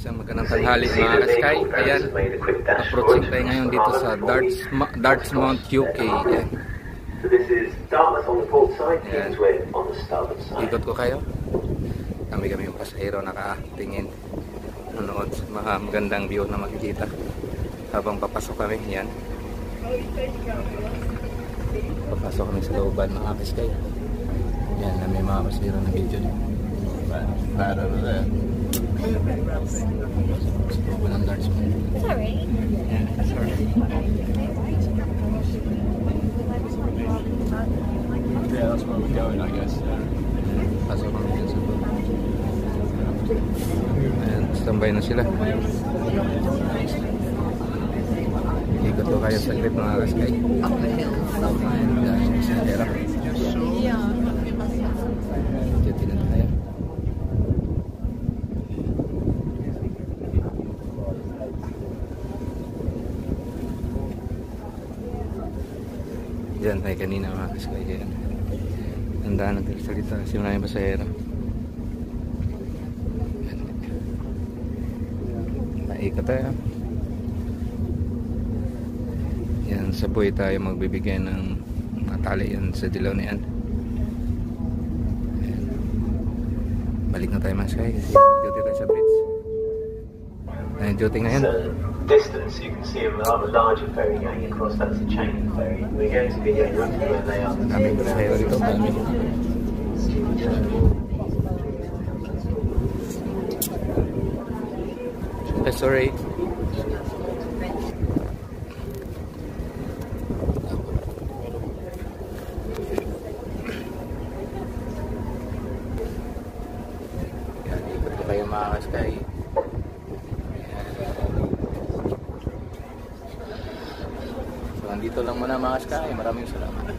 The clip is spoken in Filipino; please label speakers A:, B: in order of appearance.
A: Isang magandang tanghali mga ka-Sky. Ayan, approaching tayo ngayon dito sa Dartmouth, UK. Ayan. Ayan. Ikot ko kayo. Kami yung pasahero nakatingin. Nanood sa mga magandang view na makikita habang papasok kami. Ayan. Papasok kami sa looban mga ka-Sky. Ayan, may mga pasahero na video dito. Bad over there.
B: Sorry.
A: Yeah, sorry.
C: Yeah, that's where we're going, I guess.
A: Pasok kami dyan sa loob. Ayan, standby na sila. Ikot ko kayo sa grip mga ka-Sky. Dahil sa pera. Dito na tayo. Diyan tayo kanina mga ka-Sky. Ayan. Tandaan natin salita kasi maraming pasahero. Naikot tayo. Yan, sa buhay tayo magbibigay ng matali yan sa dilaw na yan. Ayan. Balik na tayo mga ka-Sky kasi duty tayo sa bridge. Ayan, duty ngayon.
D: Distance, you can see a rather larger ferry going across. That's a chain ferry. We're going to be going roughly where they are.
A: Daming pasahero dito, dami. Sorry. Yan, ikot ko kayo mga ka-Sky. So, andito lang muna mga ka-Sky. Maraming salamat.